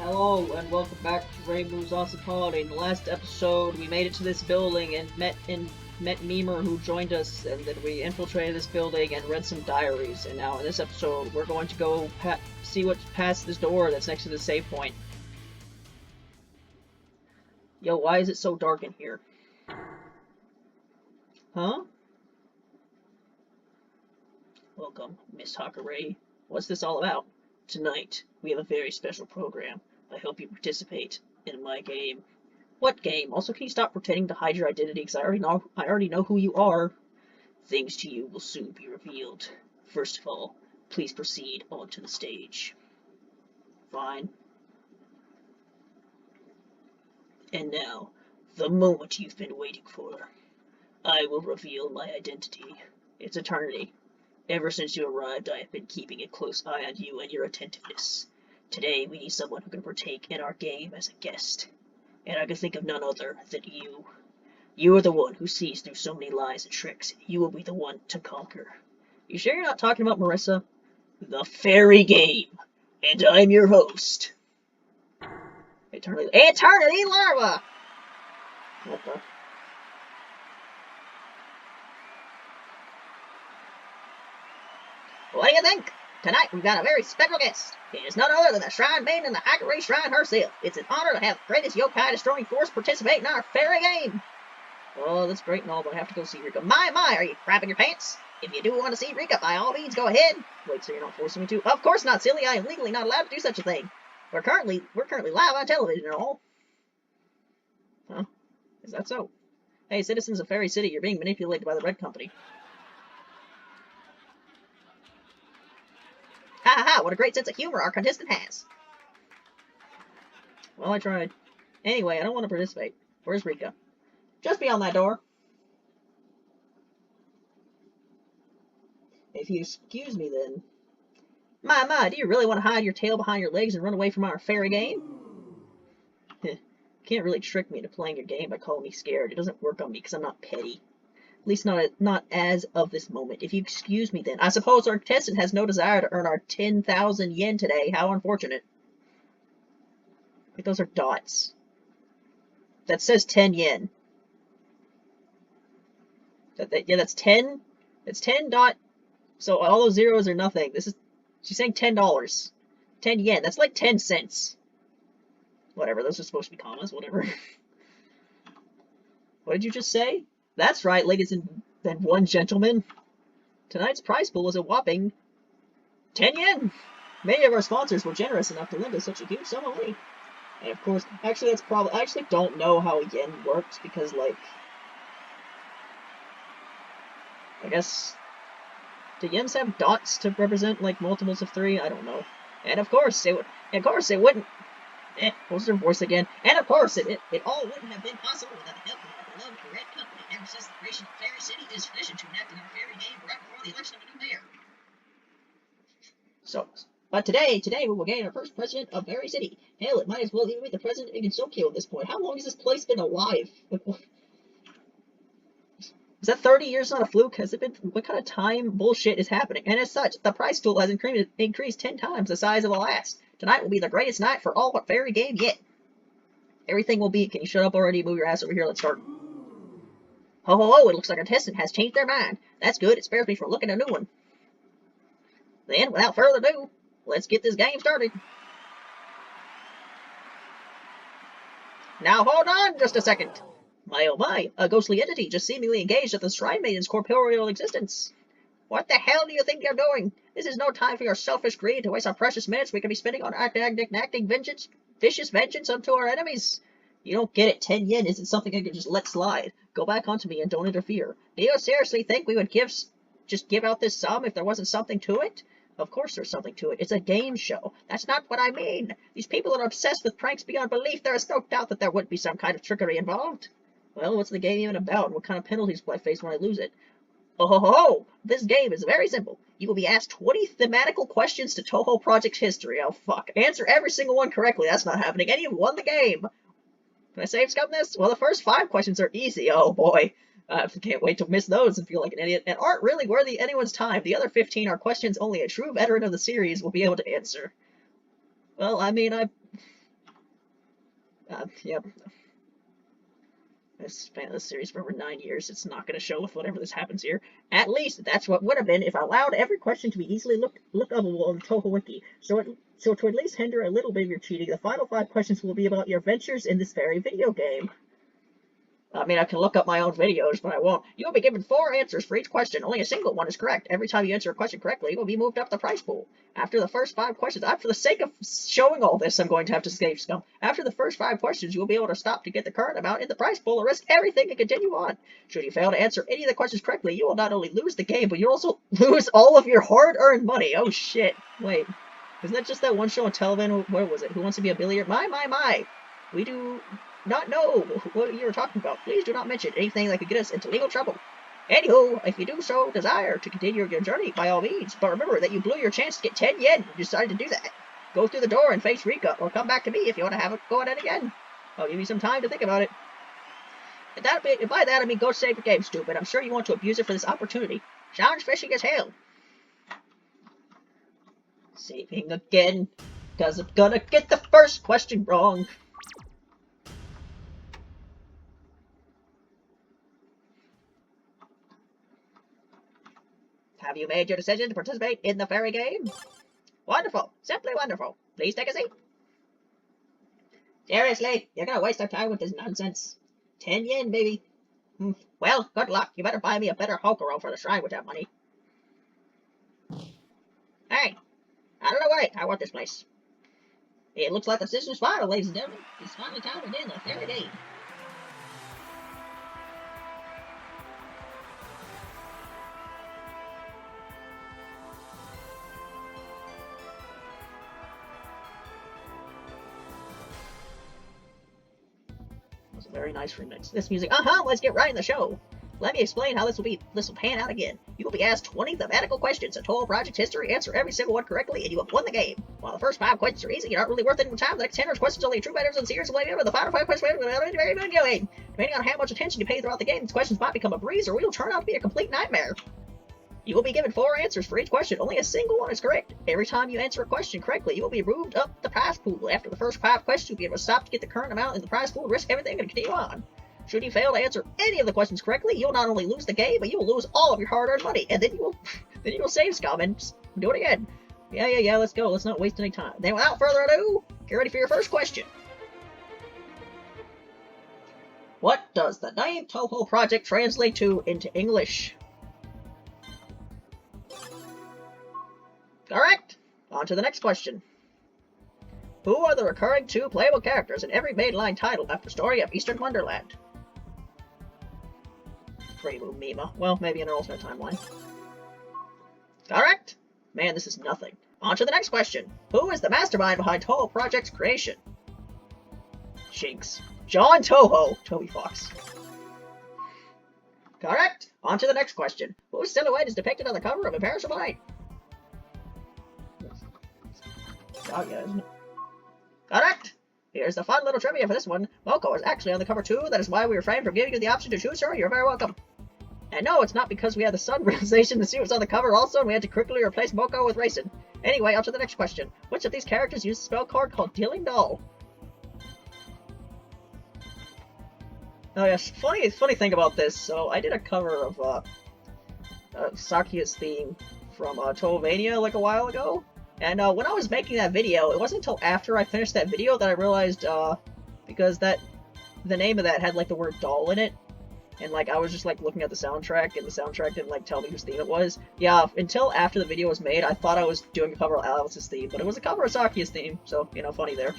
Hello and welcome back to Reimu's Awesome Holiday. In the last episode, we made it to this building and met Memer, who joined us, and then we infiltrated this building and read some diaries. And now in this episode, we're going to go see what's past this door that's next to the save point. Yo, why is it so dark in here? Huh? Welcome, Miss Hakurai. What's this all about? Tonight, we have a very special program. I hope you participate in my game. What game? Also, can you stop pretending to hide your identity? Because I already know who you are. Things to you will soon be revealed. First of all, please proceed onto the stage. Fine. And now, the moment you've been waiting for. I will reveal my identity. It's eternity. Ever since you arrived, I have been keeping a close eye on you and your attentiveness. Today, we need someone who can partake in our game as a guest. And I can think of none other than you. You are the one who sees through so many lies and tricks. You will be the one to conquer. You sure you're not talking about Marissa? The fairy game. And I'm your host. Eternity Larva! What the? What do you think? Tonight we've got a very special guest. It is none other than the Shrine Maiden and the Hakurai Shrine herself. It's an honor to have the greatest yokai destroying force participate in our fairy game. Oh, that's great and all, but I have to go see Rika. My, are you crapping your pants? If you do want to see Rika, by all means, go ahead. Wait, so you're not forcing me to? Of course not, silly. I am legally not allowed to do such a thing. We're currently live on television and all. Huh? Is that so? Hey, citizens of Fairy City, you're being manipulated by the Red Company. Ha ha ha, what a great sense of humor our contestant has. Well, I tried. Anyway, I don't want to participate. Where's Rika? Just beyond that door. If you excuse me, then. My, do you really want to hide your tail behind your legs and run away from our fairy game? You can't really trick me into playing your game by calling me scared. It doesn't work on me because I'm not petty. At least not as of this moment. If you excuse me, then. I suppose our contestant has no desire to earn our 10,000 yen today. How unfortunate. Wait, those are dots. That says 10 yen. Yeah, that's 10. It's 10 dot. So all those zeros are nothing. She's saying $10. 10 yen. That's like 10 cents. Whatever. Those are supposed to be commas. Whatever. What did you just say? That's right, ladies and one gentlemen. Tonight's prize pool is a whopping 10 yen. Many of our sponsors were generous enough to lend us such a huge sum of money. And of course, actually, I actually don't know how yen works because, like, I guess, do yens have dots to represent, like, multiples of 3? I don't know. And of course, it wouldn't. What was her voice again? And of course, it all wouldn't have been possible without the help of our beloved Red Company. Ever since the creation of Fairy City, it is tradition to enact in our fairy game right before the election of a new mayor. But today we will gain our first president of Fairy City. Hell, it might as well even be the president of Insokyo at this point. How long has this place been alive? Is that 30 years not a fluke? Has it been? What kind of time bullshit is happening? And as such, the prize pool has increased 10 times the size of the last. Tonight will be the greatest night for all but fairy game yet. Everything will be. Can you shut up already? Move your ass over here. Let's start. Ho ho ho! It looks like our contestant has changed their mind. That's good. It spares me from looking at a new one. Then, without further ado, let's get this game started. Now hold on just a second. My oh my, a ghostly entity just seemingly engaged at the Shrine Maiden's corporeal existence. What the hell do you think you're doing? This is no time for your selfish greed to waste our precious minutes we could be spending on acting vicious vengeance unto our enemies. You don't get it. 10 yen isn't something I can just let slide. Go back onto me and don't interfere. Do you seriously think we would just give out this sum if there wasn't something to it? Of course there's something to it. It's a game show. That's not what I mean. These people are obsessed with pranks beyond belief. There is no doubt that there would be some kind of trickery involved. Well, what's the game even about, and what kind of penalties will I face when I lose it? Oh ho ho ho! This game is very simple. You will be asked 20 thematical questions to Toho Project's history. Oh fuck. Answer every single one correctly. That's not happening. And you've won the game. Can I save scum this? Well, the first 5 questions are easy. Oh boy. I can't wait to miss those and feel like an idiot, and aren't really worthy anyone's time. The other 15 are questions only a true veteran of the series will be able to answer. Well, I mean, Yep. This span this series for over 9 years. It's not going to show with whatever this happens here. At least that's what would have been if I allowed every question to be easily lookable on the Toho Wiki. So to at least hinder a little bit of your cheating, the final 5 questions will be about your adventures in this very video game. I mean, I can look up my own videos, but I won't. You'll be given 4 answers for each question. Only a single one is correct. Every time you answer a question correctly, you will be moved up the prize pool. After the first 5 questions, for the sake of showing all this, I'm going to have to save scum. After the first 5 questions, you will be able to stop to get the current amount in the prize pool or risk everything and continue on. Should you fail to answer any of the questions correctly, you will not only lose the game, but you'll also lose all of your hard-earned money. Oh, shit. Wait. Isn't that just that one show on television? What was it? Who Wants to Be a Billionaire? My. We do not know what you were talking about. Please do not mention anything that could get us into legal trouble. Anywho, if you do so desire to continue your journey, by all means, but remember that you blew your chance to get 10 yen. You decided to do that. Go through the door and face Rika, or come back to me if you want to have it go at it again. I'll give you some time to think about it. And by that I mean go save your game, stupid. I'm sure you want to abuse it for this opportunity. Sounds fishy as hell. Saving again, because I'm gonna get the first question wrong. Have you made your decision to participate in the fairy game? Wonderful. Simply wonderful. Please take a seat. Seriously, you're gonna waste our time with this nonsense. 10 yen, baby. Well, good luck. You better buy me a better Hokoro for the shrine with that money. Hey, out of the way. I want this place. It looks like the decision's final, ladies and gentlemen. It's finally time to begin the fairy game. Very nice remix. This music, let's get right in the show. Let me explain how this will pan out again. You will be asked 20 thematical questions, a total project history, answer every single one correctly, and you have won the game. While the first 5 questions are easy, you're not really worth any more time. The next 10 questions only true veterans and seers will the final 5 questions very good going. Depending on how much attention you pay throughout the game, these questions might become a breeze or will turn out to be a complete nightmare. You will be given 4 answers for each question. Only a single one is correct. Every time you answer a question correctly, you will be moved up the prize pool. After the first 5 questions, you'll be able to stop to get the current amount in the prize pool, risk everything, and continue on. Should you fail to answer any of the questions correctly, you'll not only lose the game, but you will lose all of your hard-earned money, and then you will save scum and do it again. Yeah, let's go. Let's not waste any time. Then without further ado, get ready for your first question. What does the name Toho Project translate to into English? Correct! On to the next question. Who are the recurring 2 playable characters in every mainline title after Story of Eastern Wonderland? Reimu Mima. Well, maybe in an alternate timeline. Correct! Man, this is nothing. On to the next question. Who is the mastermind behind Toho Project's creation? Jinx. John Toho. Toby Fox. Correct! On to the next question. Whose silhouette is depicted on the cover of Imperishable Night? Oh, yeah, isn't it? Correct! Here's the fun little trivia for this one. Moko is actually on the cover too. That is why we refrained from giving you the option to choose her. You're very welcome. And no, it's not because we had the sun realization to see what's on the cover also, and we had to quickly replace Moko with Raisin. Anyway, on to the next question. Which of these characters uses a spell card called Dealing Doll? Oh yes, funny thing about this. So I did a cover of Sakia's theme from Tohovania like a while ago. And when I was making that video, it wasn't until after I finished that video that I realized, because the name of that had like the word doll in it, and like I was just like looking at the soundtrack, and the soundtrack didn't like tell me whose theme it was. Yeah, until after the video was made, I thought I was doing a cover of Alice's theme, but it was a cover of Sakia's theme, so, you know, funny there.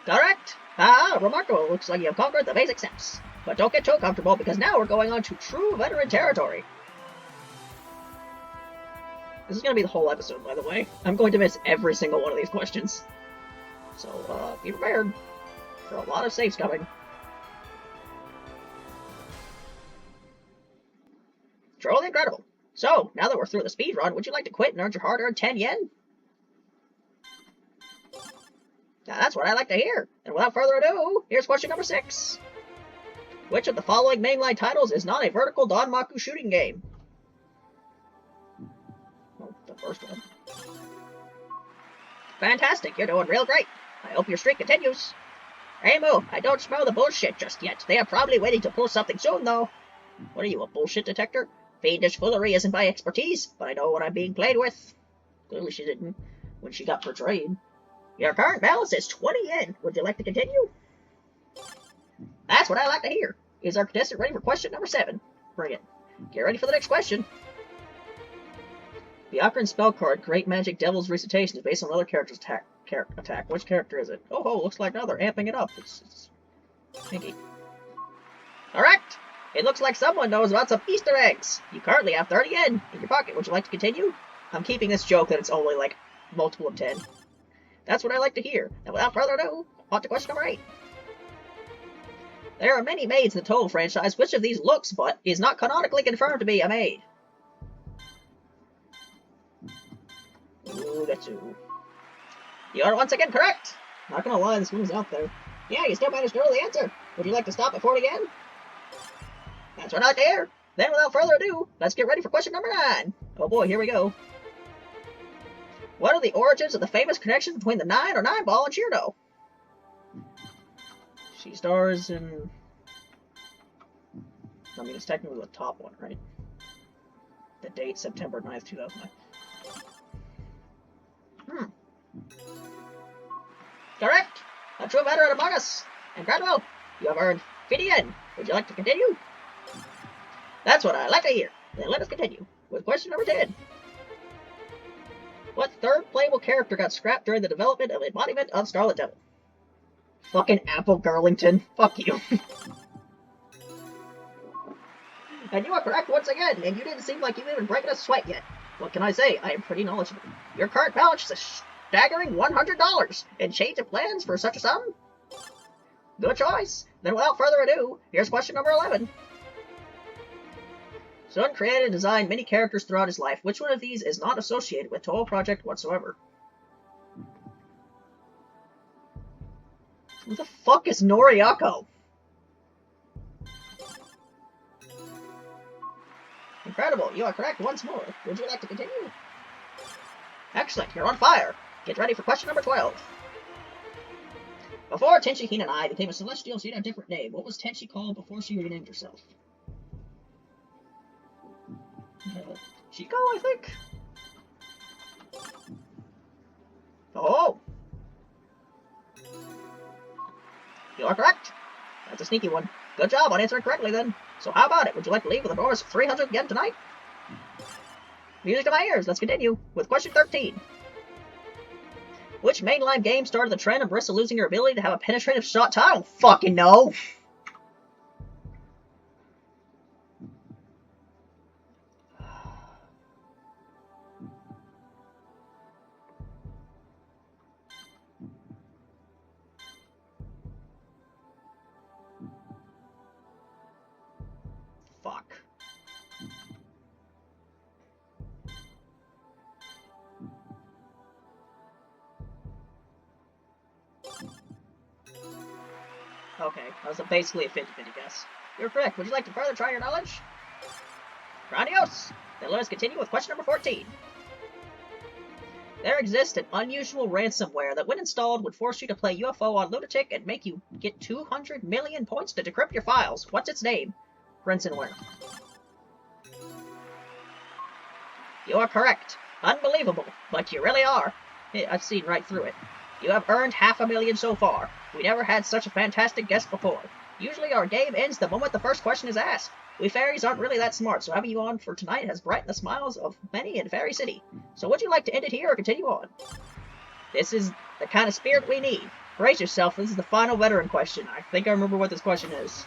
Correct! Remarkable. Looks like you have conquered the basic steps. But don't get too comfortable, because now we're going on to true veteran territory. This is going to be the whole episode, by the way. I'm going to miss every single one of these questions. So, be prepared for a lot of saves coming. Truly incredible. So, now that we're through the speed run, would you like to quit and earn your hard-earned 10 yen? Now, that's what I like to hear. And without further ado, here's question number 6. Which of the following mainline titles is not a vertical Danmaku shooting game? First one. Fantastic, you're doing real great. I hope your streak continues. Reimu, I don't smell the bullshit just yet. They are probably waiting to pull something soon, though. What are you, a bullshit detector? Fiendish foolery isn't my expertise, but I know what I'm being played with. Clearly she didn't when she got portrayed. Your current balance is 20 yen. Would you like to continue? That's what I like to hear. Is our contestant ready for question number 7? Bring it. Get ready for the next question. The Ocarina spell card, Great Magic Devil's Recitation, is based on another character's attack. Which character is it? Oh, looks like now they're amping it up. It's kinky. Correct! It looks like someone knows about some Easter eggs. You currently have 30 yen in your pocket. Would you like to continue? I'm keeping this joke that it's only like multiple of 10. That's what I like to hear. And without further ado, on to question number 8. There are many maids in the Toho franchise. Which of these looks but is not canonically confirmed to be a maid? Ooh, that's you. You are once again correct. Not gonna lie, this one was out there. Yeah, you still managed to know the answer. Would you like to stop at 40 again? That's what I like to hear. Then without further ado, let's get ready for question number 9. Oh boy, here we go. What are the origins of the famous connection between the 9 or 9 ball and Shirdo? She stars in... I mean, it's technically the top one, right? The date, September 9th, 2009. Correct! A true veteran among us! Incredible! You have earned 50 yen. Would you like to continue? That's what I like to hear. Then let us continue with question number 10. What third playable character got scrapped during the development of Embodiment of Scarlet Devil? Fucking Apple Girlington. Fuck you. And you are correct once again, and you didn't seem like you even breaking a sweat yet. What can I say? I am pretty knowledgeable. Your current balance is a staggering $100, and change of plans for such a sum? Good choice. Then without further ado, here's question number 11. Sun created and designed many characters throughout his life. Which one of these is not associated with Toho Project whatsoever? Who the fuck is Noriyako? Incredible, you are correct once more. Would you like to continue? Excellent, you're on fire. Get ready for question number 12. Before Tenchi Hinanai became a celestial, she had a different name. What was Tenchi called before she renamed herself? Chico, I think? Oh! You are correct. That's a sneaky one. Good job on answering correctly, then. So how about it? Would you like to leave with a bonus of 300 yen tonight? Music to my ears. Let's continue with question 13. Which mainline game started the trend of Brissa losing her ability to have a penetrative shot? I don't fucking know. Fuck. Okay, that was basically a 50-50 guess. You're correct. Would you like to further try your knowledge? Grandiose! Then let us continue with question number 14. There exists an unusual ransomware that, when installed, would force you to play UFO on Lunatic and make you get 200 million points to decrypt your files. What's its name? Ransomware. You are correct. Unbelievable, but you really are. I've seen right through it. You have earned 500,000 so far. We never had such a fantastic guest before. Usually our game ends the moment the first question is asked. We fairies aren't really that smart, so having you on for tonight has brightened the smiles of many in Fairy City. So would you like to end it here or continue on? This is the kind of spirit we need. Brace yourself, this is the final veteran question. I think I remember what this question is.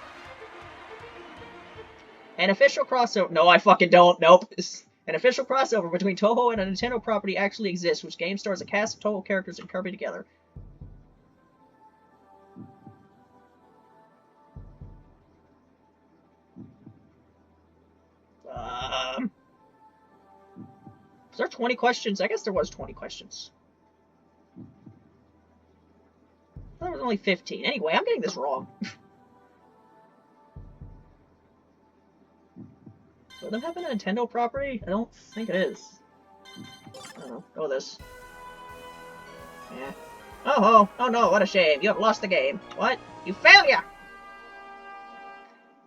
An official crossover... No, I fucking don't. Nope. An official crossover between Toho and a Nintendo property actually exists, which game stars a cast of Toho characters and Kirby together. Was there 20 questions? I guess there was 20 questions. There was only 15. Anyway, I'm getting this wrong. Will them having a Nintendo property? I don't think it is. I don't know. Go with this. Yeah. Oh no, what a shame. You have lost the game. What? You failure!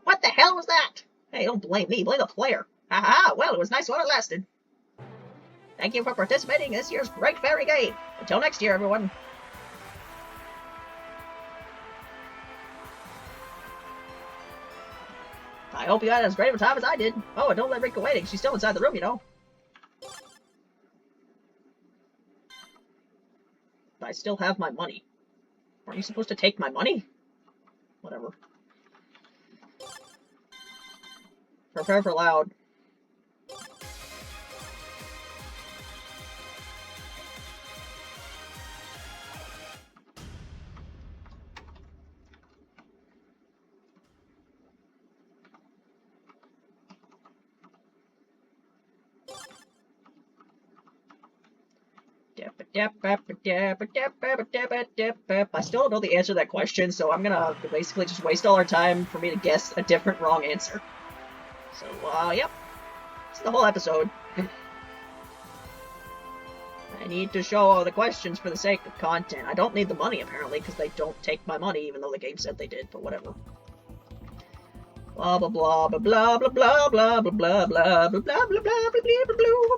What the hell was that? Hey, don't blame me, blame the player. Haha, well, it was nice while it lasted. Thank you for participating in this year's Great Fairy Game. Until next year, everyone. I hope you had as great of a time as I did. Oh, and don't let Rika waiting. She's still inside the room, you know. I still have my money. Aren't you supposed to take my money? Whatever. Prepare for loud. I still don't know the answer to that question, so I'm gonna basically just waste all our time for me to guess a different wrong answer. So, yep. It's the whole episode. I need to show all the questions for the sake of content. I don't need the money, apparently, because they don't take my money, even though the game said they did, but whatever. Blah blah blah blah blah blah blah blah blah blah blah blah blah blah blah blah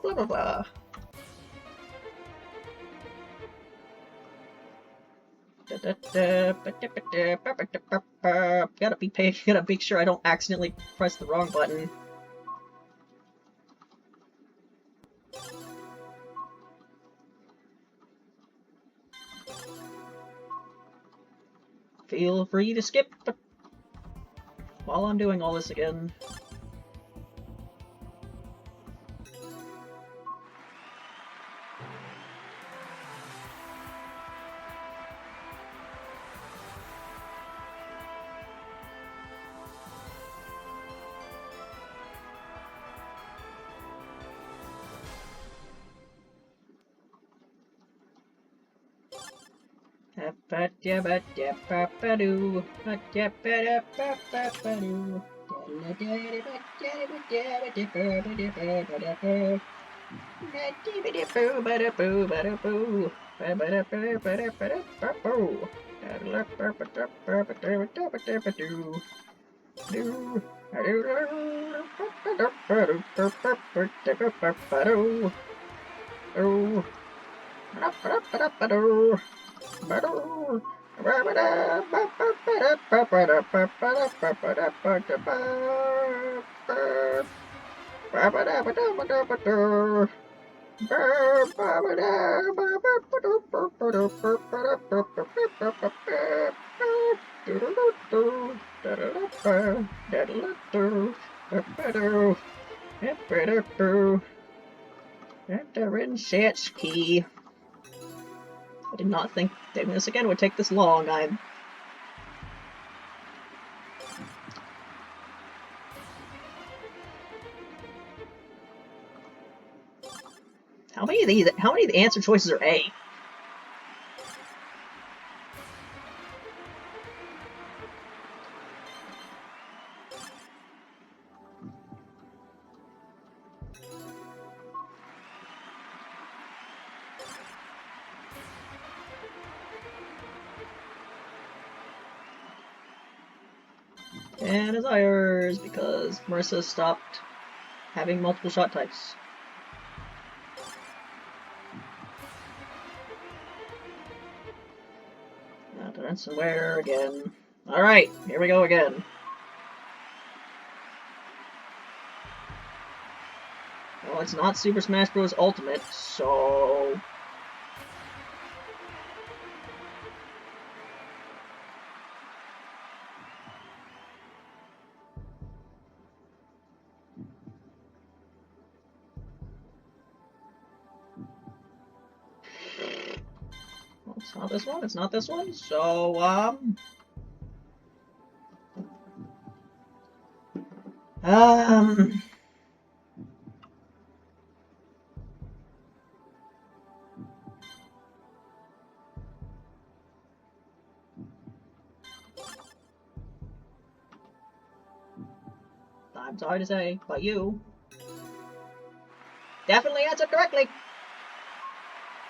blah blah blah. Gotta make sure I don't accidentally press the wrong button. Feel free to skip while I'm doing all this again. Key. I did not think doing this again would take this long. How many of the answer choices are A? And desires, because Marissa stopped having multiple shot types. Not to answer where again. Alright, here we go again. Well, it's not Super Smash Bros. Ultimate, so... Well, it's not this one, it's not this one, so, I'm sorry to say, but you definitely answered correctly.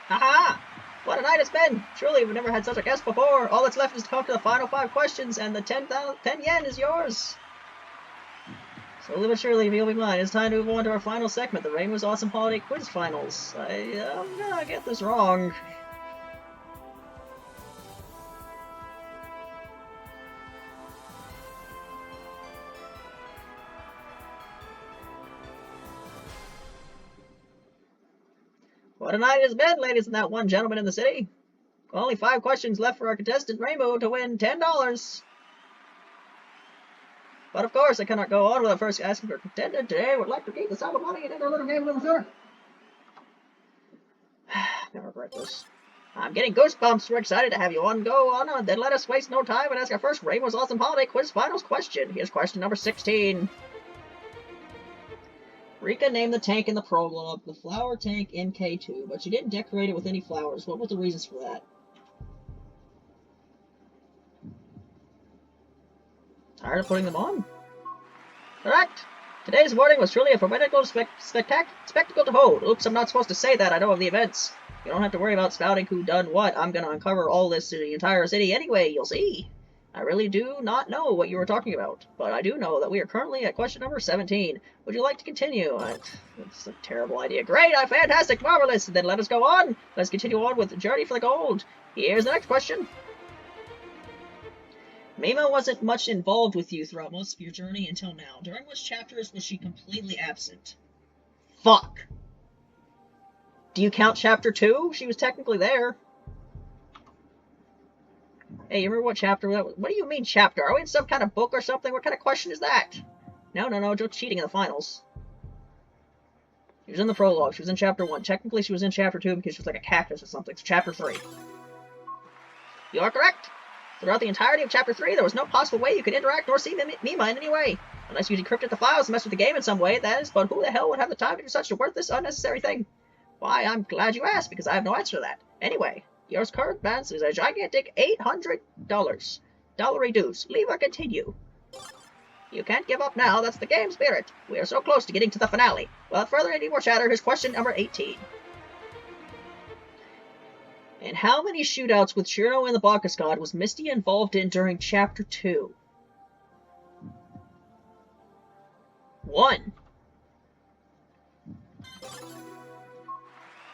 Haha! What a night it's been! Truly, we've never had such a guest before. All that's left is to come to the final 5 questions, and the 10 yen is yours. Slowly but surely, you'll be mine. It's time to move on to our final segment, the Reimu's Awesome Holiday Quiz Finals. I'm gonna get this wrong. What a night it has been, ladies and that one gentleman in the city. Only 5 questions left for our contestant Reimu to win $10. But of course, I cannot go on without first asking our contestant today would like to keep the sum of money and end our little game a little sooner. I'm gonna regret this. I'm getting goosebumps. We're excited to have you on. Go on, then let us waste no time and ask our first Reimu's Awesome Holiday Quiz Finals question. Here's question number 16. Rika named the tank in the prologue the flower tank NK2, but she didn't decorate it with any flowers. What were the reasons for that? Tired of putting them on? Correct! Today's morning was truly a formidable spectacle to hold. Oops, I'm not supposed to say that. I know of the events. You don't have to worry about spouting who done what. I'm gonna uncover all this to the entire city anyway, you'll see. I really do not know what you were talking about, but I do know that we are currently at question number 17. Would you like to continue? It's a terrible idea. Great! Fantastic! Marvelous! Then let us go on! Let's continue on with the Journey for the Gold. Here's the next question. Mima wasn't much involved with you throughout most of your journey until now. During which chapters was she completely absent? Fuck! Do you count chapter 2? She was technically there. Hey, you remember what chapter that was? What do you mean chapter? Are we in some kind of book or something? What kind of question is that? No, Joe cheating in the finals. She was in the prologue. She was in chapter 1. Technically, she was in chapter 2 because she was like a cactus or something. So chapter 3. You are correct. Throughout the entirety of chapter 3, there was no possible way you could interact nor see Mima in any way. Unless you decrypted the files and messed with the game in some way, that is, but who the hell would have the time to do such a worthless, unnecessary thing? Why, I'm glad you asked, because I have no answer to that. Anyway, your current balance is a gigantic $800. Dollary dues. Leave or continue. You can't give up now, that's the game spirit. We are so close to getting to the finale. Without further any more chatter, here's question number 18. And how many shootouts with Shiro and the Bacchus God was Misty involved in during Chapter 2? 1.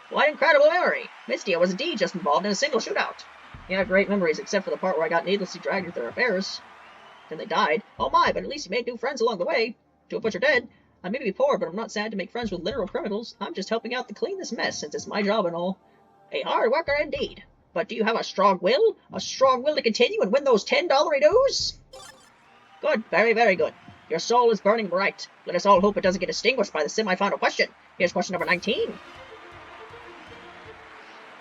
What incredible memory! Misty was indeed just involved in a single shootout. Yeah, great memories, except for the part where I got needlessly dragged into their affairs. Then they died. Oh my, but at least you made new friends along the way. 2 of which are dead. I may be poor, but I'm not sad to make friends with literal criminals. I'm just helping out to clean this mess, since it's my job and all. A hard worker indeed. But do you have a strong will? A strong will to continue and win those $10 dues? Good, very, very good. Your soul is burning bright. Let us all hope it doesn't get extinguished by the semi-final question. Here's question number 19.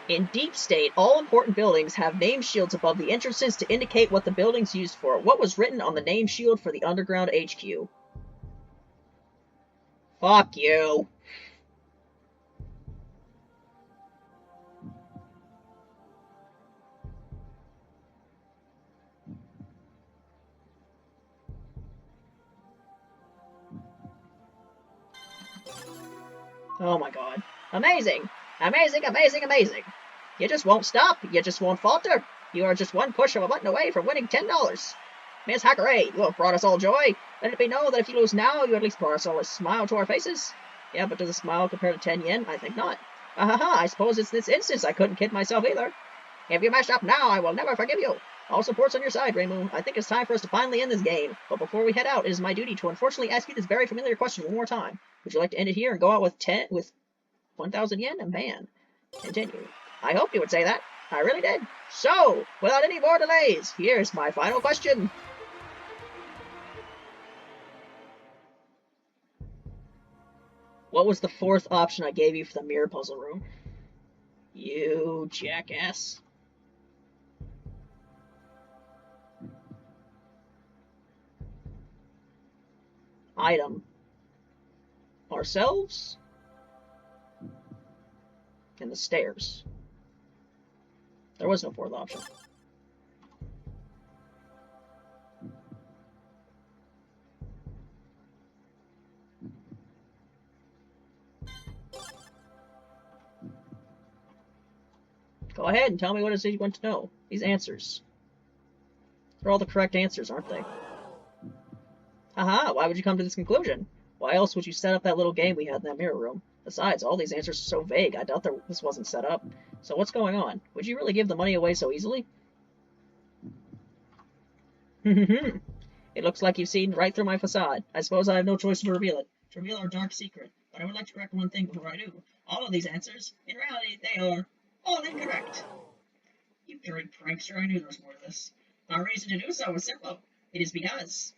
In Deep State, all important buildings have name shields above the entrances to indicate what the building's used for. What was written on the name shield for the underground HQ? Fuck you. Oh my god. Amazing! Amazing, amazing, amazing! You just won't stop. You just won't falter. You are just one push of a button away from winning $10. Miss Hakurai, you have brought us all joy. Let it be known that if you lose now, you at least brought us all a smile to our faces. Yeah, but does a smile compare to 10 yen? I think not. I suppose it's this instance I couldn't kid myself either. If you mess up now, I will never forgive you. All support's on your side, Reimu. I think it's time for us to finally end this game. But before we head out, it is my duty to unfortunately ask you this very familiar question one more time. Would you like to end it here and go out with 1,000 yen? Man, continue. I hoped you would say that. I really did. So, without any more delays, here's my final question. What was the 4th option I gave you for the mirror puzzle room? You jackass. Item. Ourselves. And the stairs. There was no 4th option. Go ahead and tell me what it is you want to know. These answers. They're all the correct answers, aren't they? Haha, why would you come to this conclusion? Why else would you set up that little game we had in that mirror room? Besides, all these answers are so vague, I doubt this wasn't set up. So what's going on? Would you really give the money away so easily? It looks like you've seen right through my facade. I suppose I have no choice to reveal it. To reveal our dark secret. But I would like to correct one thing before I do. All of these answers, in reality, they are all incorrect. You dirty prankster, I knew there was more to this. Our reason to do so was simple. It is because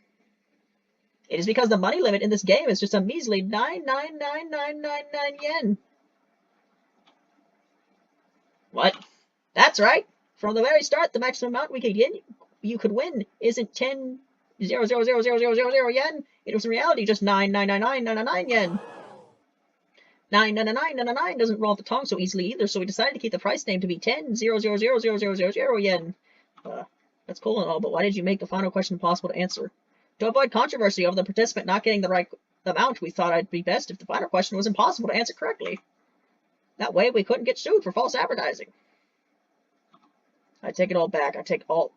the money limit in this game is just a measly 9,99999 yen. What? That's right. From the very start, the maximum amount you could win isn't 10,000,000 yen. It was in reality just 9,999,999 yen. 9,999,999 doesn't roll off the tongue so easily either, so we decided to keep the price name to be 10,000,000 yen. That's cool and all, but why did you make the final question impossible to answer? To avoid controversy over the participant not getting the right amount, we thought it'd be best if the final question was impossible to answer correctly. That way we couldn't get sued for false advertising. I take it all back. I take all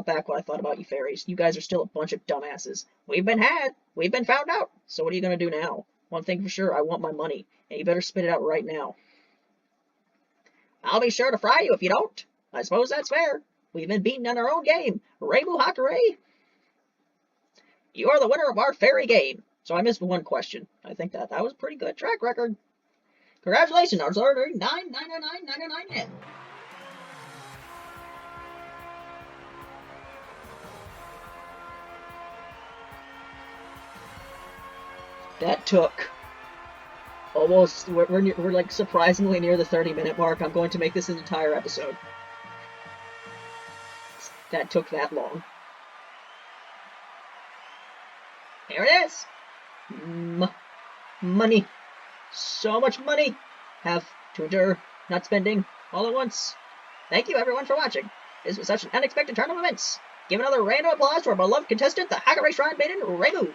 back what I thought about you fairies. You guys are still a bunch of dumbasses. We've been had. We've been found out. So what are you going to do now? One thing for sure, I want my money. And you better spit it out right now. I'll be sure to fry you if you don't. I suppose that's fair. We've been beaten on our own game. Reimu Hakurei. You are the winner of our fairy game. So I missed one question. I think that was a pretty good track record. Congratulations on ordering 9,999,999 yen. That took almost, we're like surprisingly near the 30-minute mark. I'm going to make this an entire episode. That took that long. Here it is. Money. So much money. Have to endure, not spending, all at once. Thank you everyone for watching. This was such an unexpected turn of events. Give another round of applause to our beloved contestant, the Hakurei Shrine Maiden, Reimu.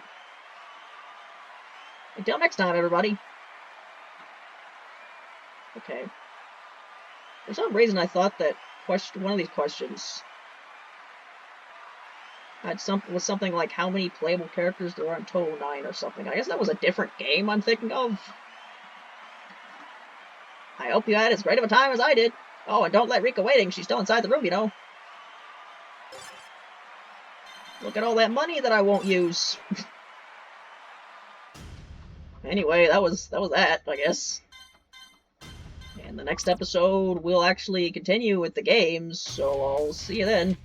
Until next time, everybody. Okay. For some reason, I thought that one of these questions was something like how many playable characters there are in total 9 or something. I guess that was a different game I'm thinking of. I hope you had as great of a time as I did. Oh, and don't let Rika waiting. She's still inside the room, you know. Look at all that money that I won't use. Anyway, that was that, I guess. And the next episode, we'll actually continue with the games, so I'll see you then.